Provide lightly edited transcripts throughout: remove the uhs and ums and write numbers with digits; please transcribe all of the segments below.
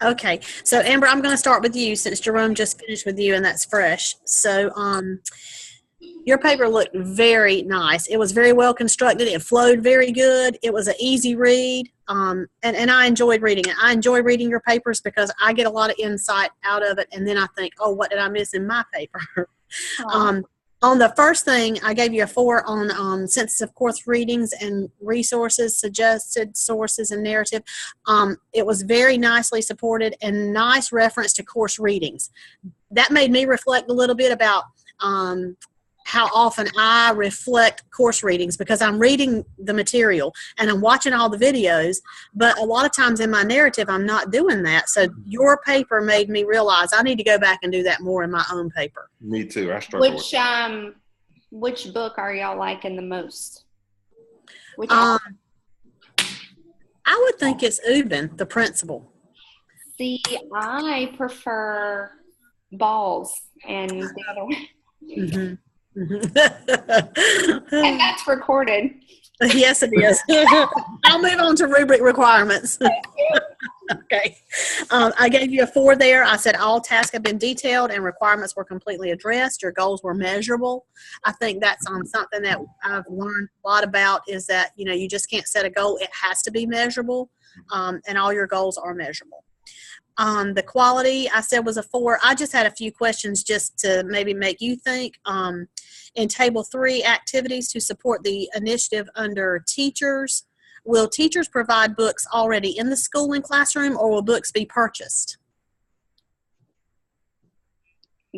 Okay, so Amber, I'm going to start with you since Jerome just finished with you and that's fresh. So, your paper looked very nice. It was very well constructed. It flowed very good. It was an easy read, and I enjoyed reading it. I enjoy reading your papers because I get a lot of insight out of it, and then I think, oh, what did I miss in my paper? On the first thing, I gave you a 4 on census of course readings and resources, suggested sources, and narrative. It was very nicely supported and nice reference to course readings. That made me reflect a little bit about how often I reflect course readings because I'm reading the material and I'm watching all the videos, but a lot of times in my narrative, I'm not doing that. So your paper made me realize I need to go back and do that more in my own paper. Me too. I struggle with that. Which book are y'all liking the most? I would think it's Ubin, the principal. See, I prefer Balls and the other one. Mm-hmm. And that's recorded. Yes, it is. I'll move on to rubric requirements. Okay. I gave you a 4 there. I said all tasks have been detailed and requirements were completely addressed. Your goals were measurable. I think that's something that I've learned a lot about is that, you just can't set a goal. It has to be measurable, and all your goals are measurable. The quality I said was a 4. I just had a few questions just to maybe make you think. In table 3, activities to support the initiative under teachers. Will teachers provide books already in the school and classroom, or will books be purchased?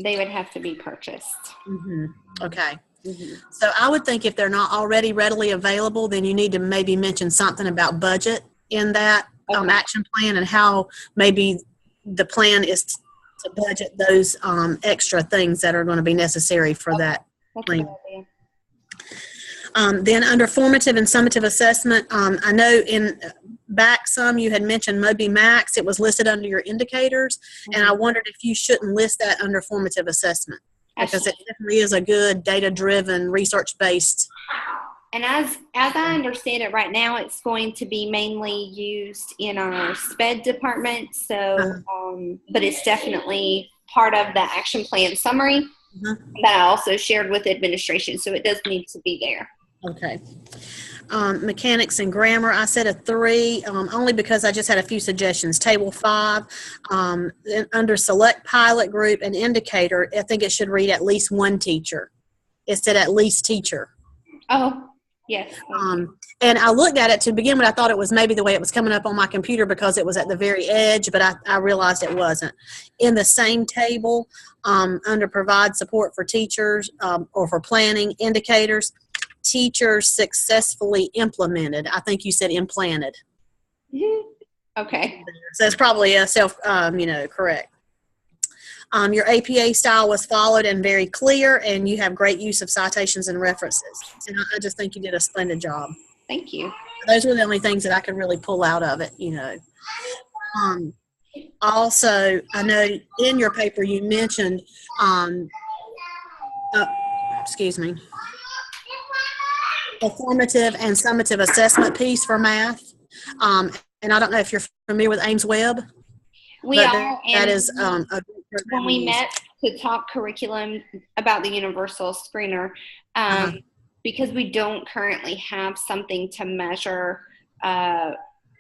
They would have to be purchased. Mm-hmm. Okay. Mm-hmm. So I would think if they're not already readily available, then you need to maybe mention something about budget in that action plan and how maybe the plan is to budget those extra things that are going to be necessary for that plan. Then under formative and summative assessment, I know in back some you had mentioned Moby Max. It was listed under your indicators, and I wondered if you shouldn't list that under formative assessment because it definitely is a good data-driven, research-based. And as I understand it right now, it's going to be mainly used in our SPED department. So, but it's definitely part of the action plan summary that I also shared with administration. So it does need to be there. Okay. Mechanics and grammar, I said a 3, only because I just had a few suggestions. Table 5, under select pilot group and indicator, I think it should read at least one teacher. It said at least teacher. Oh, yes. And I looked at it to begin with. I thought it was maybe the way it was coming up on my computer because it was at the very edge, but I realized it wasn't. In the same table, under provide support for teachers or for planning indicators, teachers successfully implemented. I think you said implanted. Okay. So it's probably a correct. Your APA style was followed and very clear, and you have great use of citations and references. And I just think you did a splendid job. Thank you. Those were the only things that I could really pull out of it, Also, I know in your paper you mentioned, a formative and summative assessment piece for math. And I don't know if you're familiar with Ames Web. We are. That is when we met to talk curriculum about the universal screener, because we don't currently have something to measure a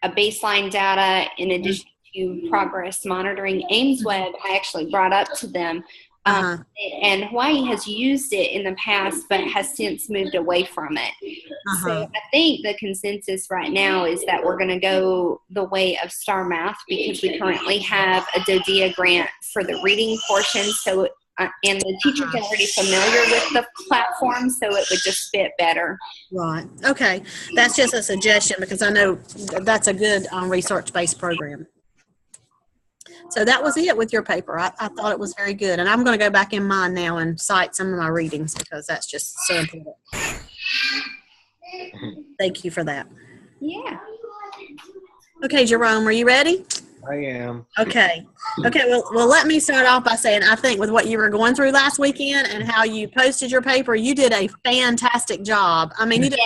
baseline data in addition to progress monitoring. Ames Web, I actually brought up to them. And Hawaii has used it in the past, but has since moved away from it. So I think the consensus right now is that we're going to go the way of Star Math because we currently have a DODEA grant for the reading portion. So, and the teachers are already familiar with the platform, so it would just fit better. Right. Okay. That's just a suggestion because I know that's a good research-based program. So that was it with your paper. I thought it was very good. And I'm going to go back in mine now and cite some of my readings because that's just so important. Thank you for that. Yeah. Okay, Jerome, are you ready? I am. Okay. Well, let me start off by saying I think with what you were going through last weekend and how you posted your paper, you did a fantastic job. I mean, you did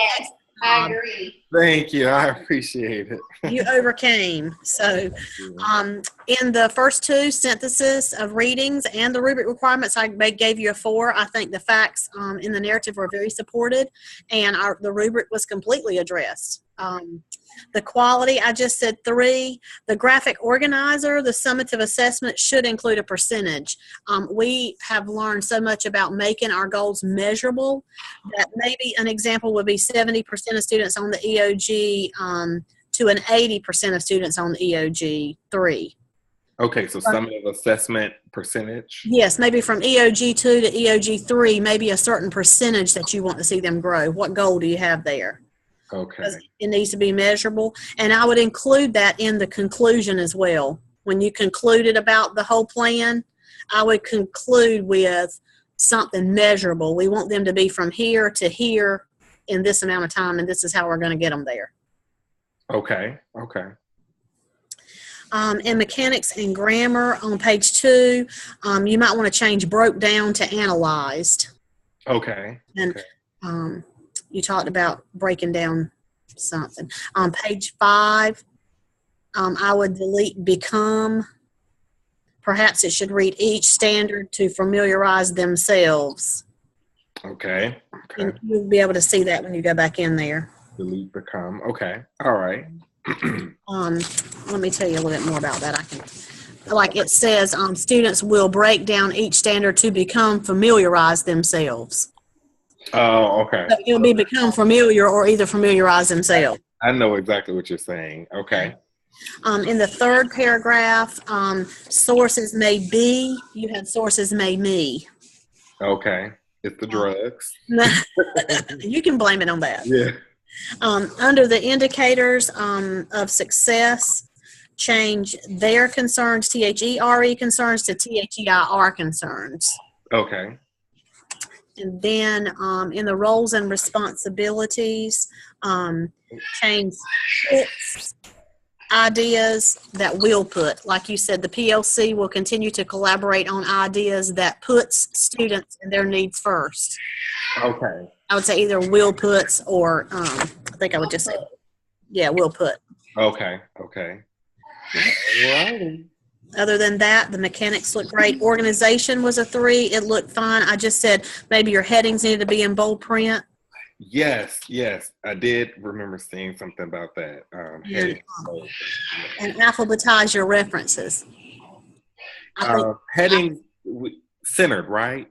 I agree. Thank you. I appreciate it. You overcame. So in the first two, synthesis of readings and the rubric requirements, I gave you a 4. I think the facts in the narrative were very supported, and the rubric was completely addressed. The quality, I just said 3. The graphic organizer, the summative assessment should include a percentage. We have learned so much about making our goals measurable that maybe an example would be 70% of students on the EOG to an 80% of students on the EOG 3. Okay, so summative assessment percentage? Yes, maybe from EOG 2 to EOG 3, maybe a certain percentage that you want to see them grow. What goal do you have there? Okay. It needs to be measurable. And I would include that in the conclusion as well. When you concluded about the whole plan, I would conclude with something measurable. We want them to be from here to here in this amount of time, and this is how we're going to get them there. Okay. Okay. In mechanics and grammar on page 2, you might want to change broke down to analyzed. Okay. And okay. You talked about breaking down something. On page 5, I would delete become. Perhaps it should read each standard to familiarize themselves. Okay. Okay. And you'll be able to see that when you go back in there. Delete become. Okay. All right. Let me tell you a little bit more about that. Like it says, students will break down each standard to become familiarize themselves. Oh, okay. So it'll be become familiar or either familiarize themselves. I know exactly what you're saying. Okay. In the third paragraph, sources may be, you had sources may me. Okay. It's the drugs. You can blame it on that. Yeah. Under the indicators of success, change their concerns, THERE concerns, to THEIR concerns. Okay. And then in the roles and responsibilities, change its ideas that will put. Like you said, the PLC will continue to collaborate on ideas that puts students and their needs first. Okay. I would say either will puts or I think I would just say, yeah, will put. Okay. Okay. Alrighty. Other than that, the mechanics look great. Organization was a 3. It looked fine. I just said maybe your headings needed to be in bold print. Yes, yes. I did remember seeing something about that. And alphabetize your references. Heading centered, right?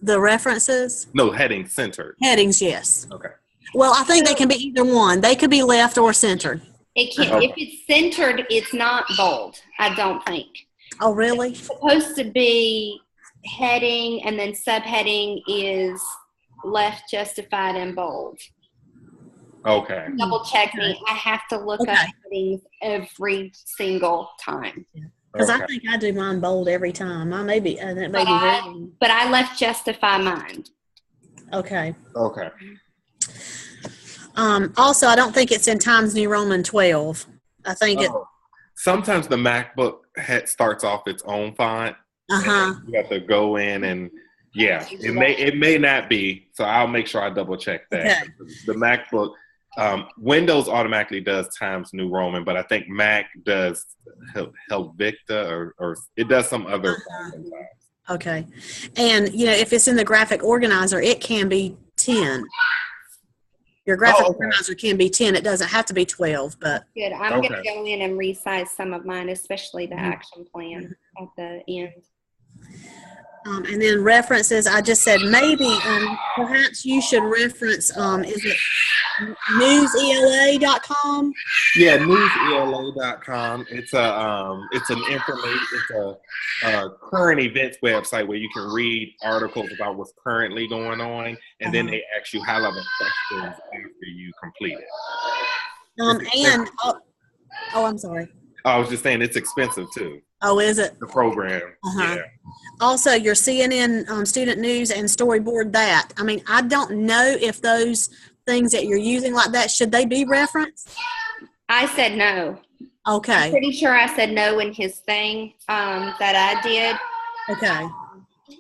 The references? No, heading centered. Headings, yes. Okay. Well, I think they can be either one. They could be left or centered. It can, if it's centered, it's not bold, I don't think. Oh, really? It's supposed to be heading, and then subheading is left, justified, and bold. Okay. Double check me. I have to look up headings every single time. Because I think I do mine bold every time. I may be, and it may be wrong. But I left justify mine. Okay. Okay. Also, I don't think it's in Times New Roman 12. I think it. Sometimes the MacBook starts off its own font. You have to go in and it may not be. So I'll make sure I double check that. Okay. The MacBook, Windows automatically does Times New Roman, but I think Mac does Helvetica or it does some other. Okay, and if it's in the graphic organizer, it can be 10. Your graphic organizer can be 10. It doesn't have to be 12, but. Good. I'm going to go in and resize some of mine, especially the action plan at the end. And then references, I just said maybe perhaps you should reference, is it newsela.com? Yeah, newsela.com. It's a current events website where you can read articles about what's currently going on, and then they ask you high-level questions after you complete it. I'm sorry. I was just saying it's expensive too. Oh, is it? The program. Yeah. Also, your CNN student news and storyboard that. I mean, I don't know if those things that you're using like that, should they be referenced? I said no. Okay. I'm pretty sure I said no in his thing that I did. Okay.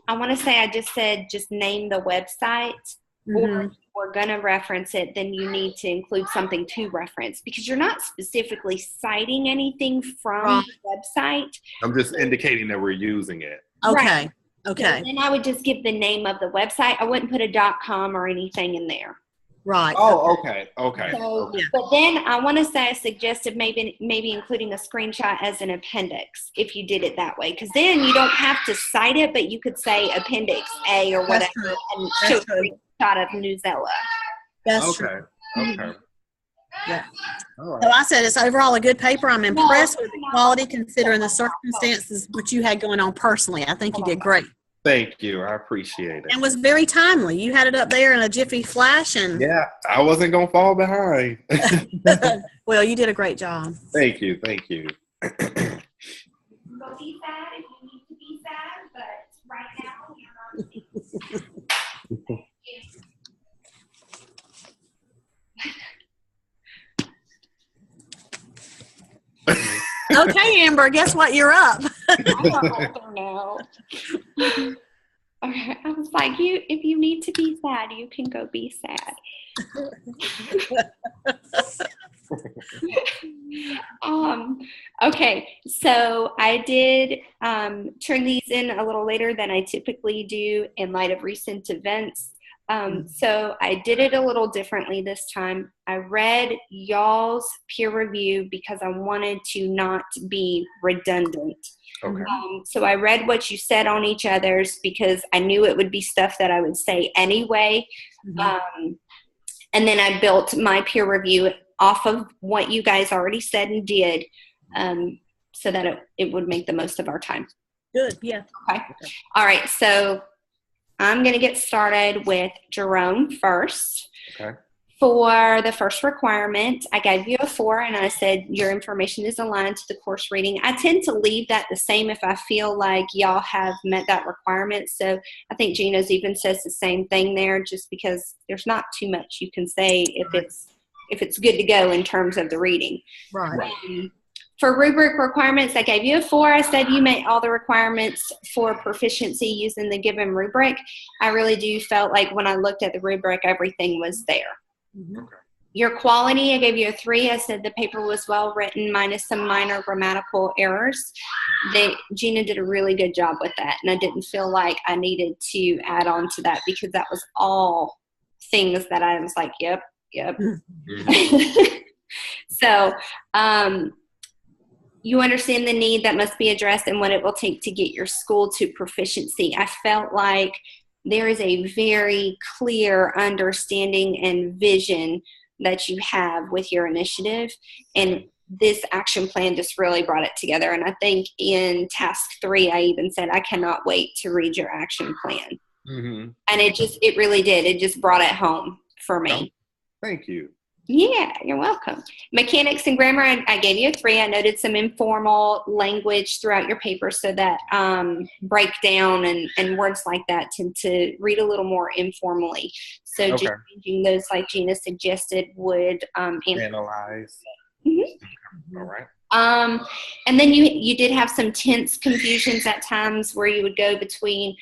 I want to say I just said just name the website. we're going to reference it, then you need to include something to reference because you're not specifically citing anything from the website. I'm just indicating that we're using it. Okay. Right. Okay. So then I would just give the name of the website. I wouldn't put a .com or anything in there. Right. Oh, okay. So, but then I want to say I suggested maybe including a screenshot as an appendix if you did it that way, because then you don't have to cite it, but you could say appendix A or whatever and show a screenshot of Newsella. That's true. Okay. Yeah. All right. So I said it's overall a good paper. I'm impressed with the quality considering the circumstances what you had going on personally. I think you did great. Thank you. I appreciate it. And was very timely. You had it up there in a jiffy flash. And yeah, I wasn't going to fall behind. Well, you did a great job. Thank you. Thank you. Go be sad if you need to be sad, but right now you're not. Okay, Amber, guess what? You're up. I don't know. Okay, I was like, if you need to be sad, you can go be sad. Okay, so I did turn these in a little later than I typically do in light of recent events. So I did it a little differently this time. I read y'all's peer review because I wanted to not be redundant. Okay. So I read what you said on each other's because I knew it would be stuff that I would say anyway. And then I built my peer review off of what you guys already said and did, so that it would make the most of our time. Good, yeah. Okay. All right, so I'm going to get started with Jerome first. Okay. For the first requirement, I gave you a 4, and I said your information is aligned to the course reading. I tend to leave that the same if I feel like y'all have met that requirement. So I think Gina's even says the same thing there, just because there's not too much you can say if it's good to go in terms of the reading. Right. For rubric requirements, I gave you a 4. I said you met all the requirements for proficiency using the given rubric. I really do felt like when I looked at the rubric, everything was there. Okay. Your quality, I gave you a 3. I said the paper was well written minus some minor grammatical errors. Gina did a really good job with that, and I didn't feel like I needed to add on to that because that was all things that I was like, yep. So, you understand the need that must be addressed and what it will take to get your school to proficiency. I felt like there is a very clear understanding and vision that you have with your initiative, and this action plan just really brought it together. And I think in task 3, I even said, I cannot wait to read your action plan. And it really did. It just brought it home for me. Oh, thank you. Yeah, you're welcome. Mechanics and grammar, I gave you a 3. I noted some informal language throughout your paper so that breakdown and words like that tend to read a little more informally. So just changing those, like Gina suggested, would analyze. All right. And then you did have some tense confusions at times where you would go between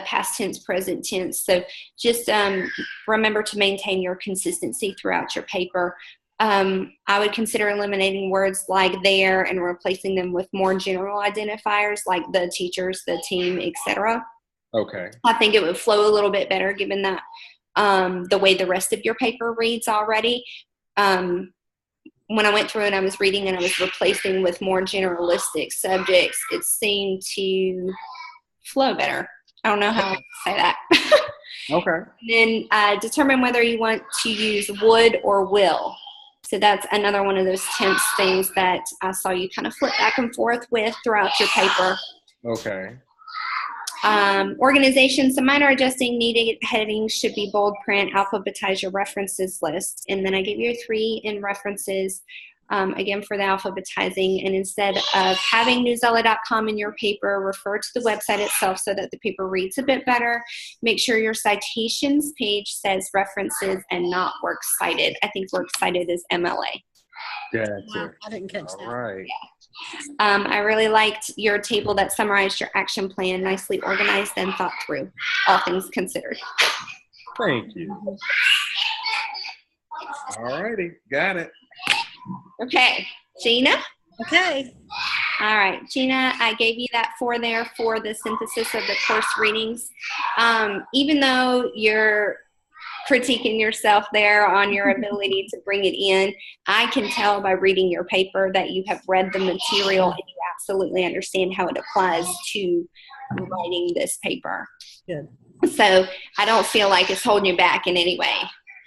past tense, present tense. So just remember to maintain your consistency throughout your paper. I would consider eliminating words like there and replacing them with more general identifiers like the teachers, the team, etc. Okay. I think it would flow a little bit better given that the way the rest of your paper reads already. When I went through and I was reading and I was replacing with more generalistic subjects, it seemed to flow better. I don't know how to say that. Okay. Then determine whether you want to use would or will. So that's another one of those tense things that I saw you kind of flip back and forth with throughout your paper. Okay. Organization, some minor adjusting needed. Headings should be bold print. Alphabetize your references list. And then I gave you a 3 in references, again, for the alphabetizing. And instead of having newsella.com in your paper, refer to the website itself so that the paper reads a bit better. Make sure your citations page says references and not works cited. I think works cited is MLA. Gotcha. Wow, I didn't catch that. All right. I really liked your table that summarized your action plan, nicely organized and thought through, all things considered. Thank you. All righty. Got it. Okay. Gina? Okay. All right, Gina, I gave you that 4 there for the synthesis of the course readings. Even though you're critiquing yourself there on your ability to bring it in, I can tell by reading your paper that you have read the material and you absolutely understand how it applies to writing this paper. Good. So I don't feel like it's holding you back in any way.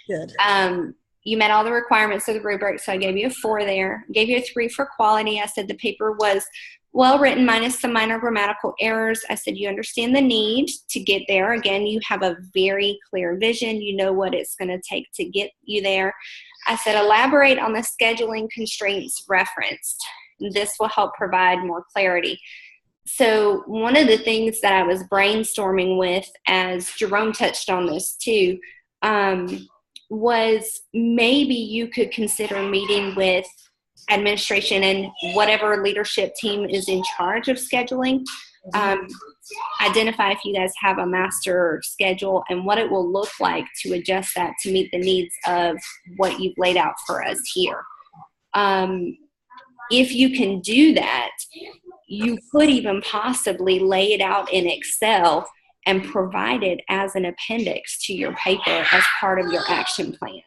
Good. You met all the requirements of the rubric, so I gave you a 4 there. Gave you a 3 for quality. I said the paper was well written minus some minor grammatical errors. I said you understand the need to get there. Again, you have a very clear vision. You know what it's going to take to get you there. I said elaborate on the scheduling constraints referenced. This will help provide more clarity. So one of the things that I was brainstorming with, as Jerome touched on this too, was maybe you could consider meeting with administration and whatever leadership team is in charge of scheduling. Identify if you guys have a master schedule and what it will look like to adjust that to meet the needs of what you've laid out for us here. If you can do that, you could even possibly lay it out in Excel and provide it as an appendix to your paper as part of your action plan,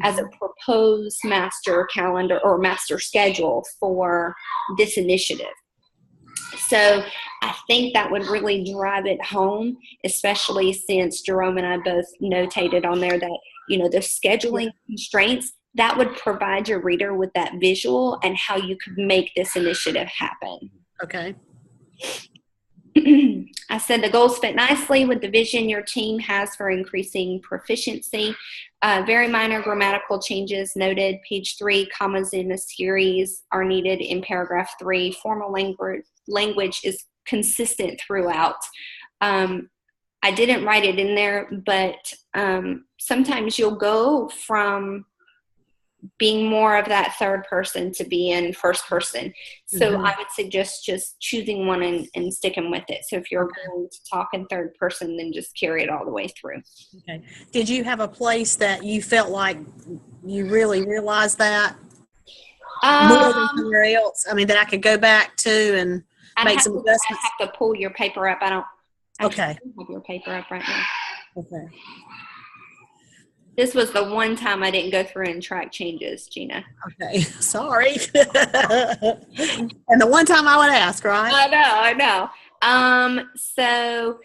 as a proposed master calendar or master schedule for this initiative. So I think that would really drive it home, especially since Jerome and I both notated on there that, you know, the scheduling constraints, that would provide your reader with that visual and how you could make this initiative happen. Okay. I said the goals fit nicely with the vision your team has for increasing proficiency. Very minor grammatical changes noted. Page 3, commas in a series are needed in paragraph 3. Formal language is consistent throughout. I didn't write it in there, but sometimes you'll go from being more of that third person to be in first person. So I would suggest just choosing one and sticking with it. So if you're going to talk in third person, then just carry it all the way through. Okay. Did you have a place that you felt like you really realized that more than somewhere else? I mean, that I could go back to and make some adjustments? I have to pull your paper up. I don't have your paper up right now. Okay. This was the one time I didn't go through and track changes, Gina. Okay, sorry. And the one time I would ask, right? I know. So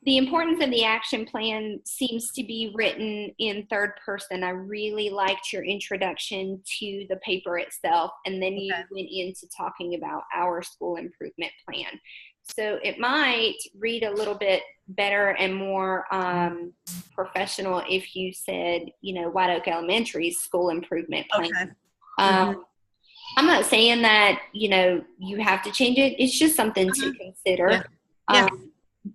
the importance of the action plan seems to be written in third person. I really liked your introduction to the paper itself, and then you went into talking about our school improvement plan. So it might read a little bit better and more professional if you said, you know, White Oak Elementary's school improvement plan. Okay. I'm not saying that, you know, you have to change it. It's just something to consider. Yeah.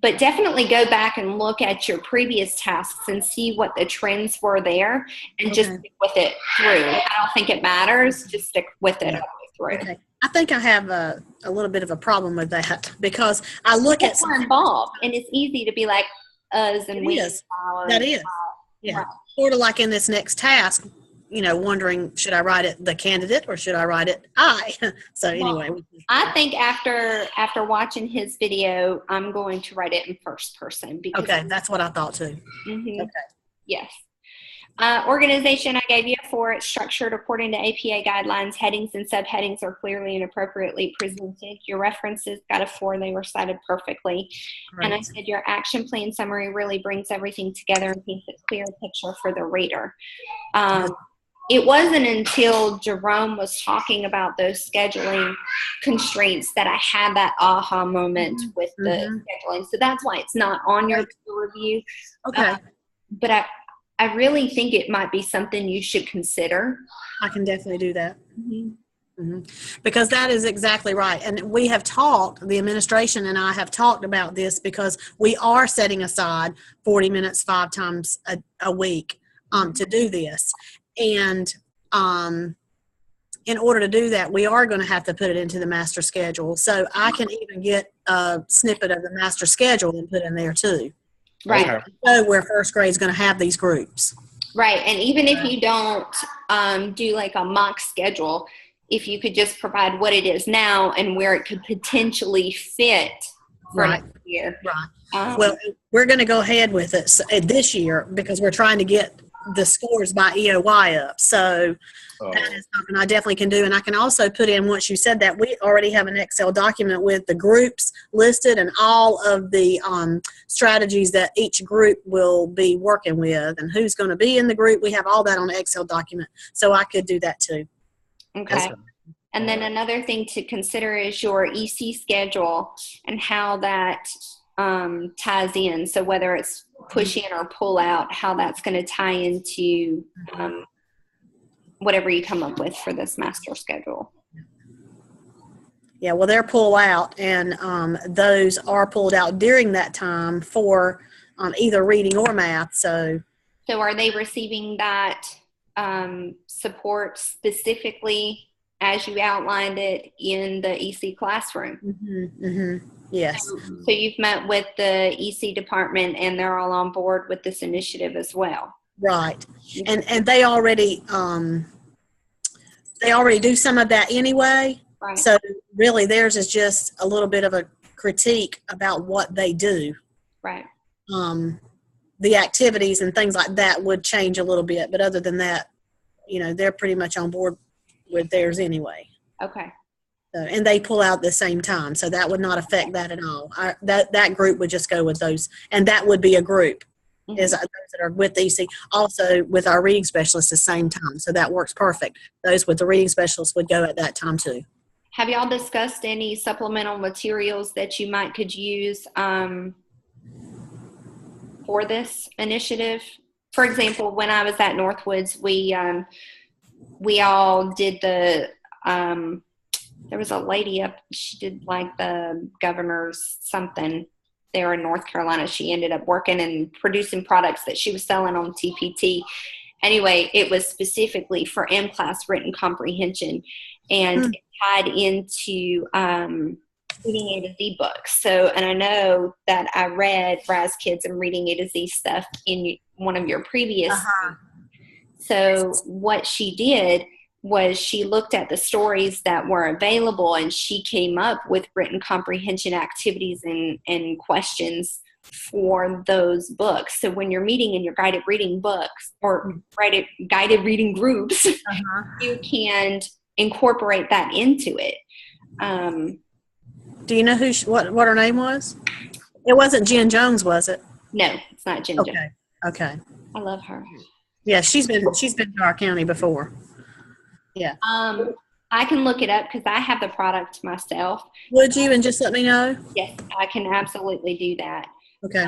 But definitely go back and look at your previous tasks and see what the trends were there and just stick with it through. I don't think it matters. Just stick with it all the way through. Okay. I think I have a little bit of a problem with that because I look at more involved, and it's easy to be like us and we. That is, yeah. Right. Sort of like in this next task, you know, wondering should I write it the candidate or should I write it I? So anyway, I think after watching his video, I'm going to write it in first person. Because that's what I thought too. Okay. Yes. Organization, I gave you a 4. It's structured according to APA guidelines. Headings and subheadings are clearly and appropriately presented. Your references got a 4. They were cited perfectly. Right. And I said your action plan summary really brings everything together and paints a clear picture for the reader. It wasn't until Jerome was talking about those scheduling constraints that I had that aha moment with the scheduling. So that's why it's not on your review. Okay. But I really think it might be something you should consider. I can definitely do that. Because that is exactly right. And we have talked, the administration and I have talked about this because we are setting aside 40 minutes 5 times a week to do this. And in order to do that, we are going to have to put it into the master schedule. So I can even get a snippet of the master schedule and put in there too. Right. So where first grade is going to have these groups. Right. And even if you don't do like a mock schedule, if you could just provide what it is now and where it could potentially fit for next year. Right. Well, we're going to go ahead with it this year because we're trying to get the scores by EOY up. So that is something I definitely can do. And I can also put in, once you said that, we already have an Excel document with the groups listed and all of the strategies that each group will be working with and who's going to be in the group. We have all that on an Excel document. So I could do that too. Okay. And then another thing to consider is your EC schedule and how that ties in. So whether it's push in or pull out, how that's going to tie into whatever you come up with for this master schedule. Yeah, well, they're pull out, and those are pulled out during that time for either reading or math. So are they receiving that support specifically as you outlined it in the EC classroom? Mm-hmm, mm-hmm. Yes. So you've met with the EC department and they're all on board with this initiative as well. Right. And they already do some of that anyway. Right. So really theirs is just a little bit of a critique about what they do. Right. The activities and things like that would change a little bit, but other than that, they're pretty much on board with theirs anyway. Okay. So, and they pull out at the same time, so that would not affect that at all. That group would just go with those, and that would be a group, is those that are with EC, also with our reading specialists at the same time. So that works perfect. Those with the reading specialists would go at that time too. Have y'all discussed any supplemental materials that you could use for this initiative? For example, when I was at Northwoods, we all did the there was a lady up, she did like the governor's something there in North Carolina. She ended up working and producing products that she was selling on TPT. Anyway, it was specifically for M-Class written comprehension, and it tied into Reading A to Z books. So, and I know that I read Raz Kids and Reading A to Z stuff in one of your previous. So what she did was she looked at the stories that were available and she came up with written comprehension activities and questions for those books. So when you're meeting in your guided reading books or guided reading groups, you can incorporate that into it. Do you know what her name was? It wasn't Jen Jones, was it? No, it's not Jen Jones. Okay. I love her. Yeah, she's been to our county before. Yeah. I can look it up because I have the product myself. Would you, and just let me know? Yes, I can absolutely do that. Okay.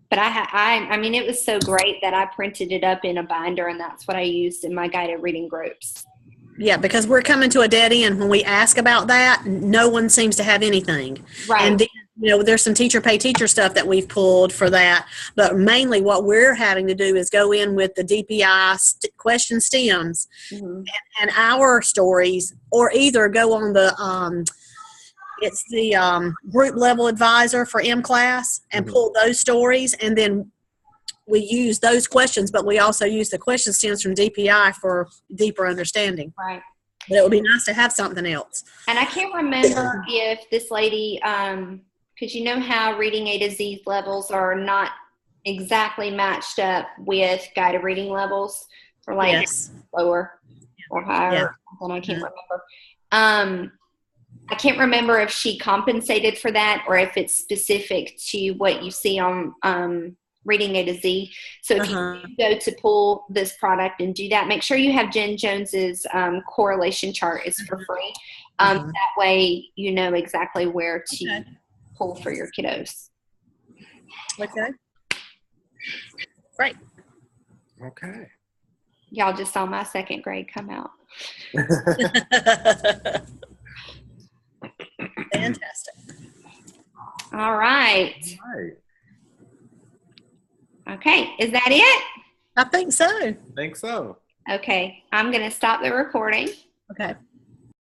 But I mean, it was so great that I printed it up in a binder, and that's what I used in my guided reading groups. Yeah, because we're coming to a dead end when we ask about that. No one seems to have anything. Right. And then, there's some teacher pay teacher stuff that we've pulled for that. But mainly what we're having to do is go in with the DPI question stems and our stories, or either go on the it's the group level advisor for M-Class and pull those stories, and then we use those questions, but we also use the question stems from DPI for deeper understanding. Right. But it would be nice to have something else. And I can't remember if this lady, because you know how Reading A to Z levels are not exactly matched up with guided reading levels, or like lower or higher. And I can't remember. I can't remember if she compensated for that or if it's specific to what you see on Reading A to Z. So if you go to pull this product and do that, make sure you have Jen Jones's correlation chart. It's for free. That way you know exactly where to pull for your kiddos. Okay. Great. Okay. Y'all just saw my second grade come out. Fantastic. All right. Okay, is that it? I think so. Think so. Okay, I'm going to stop the recording. Okay.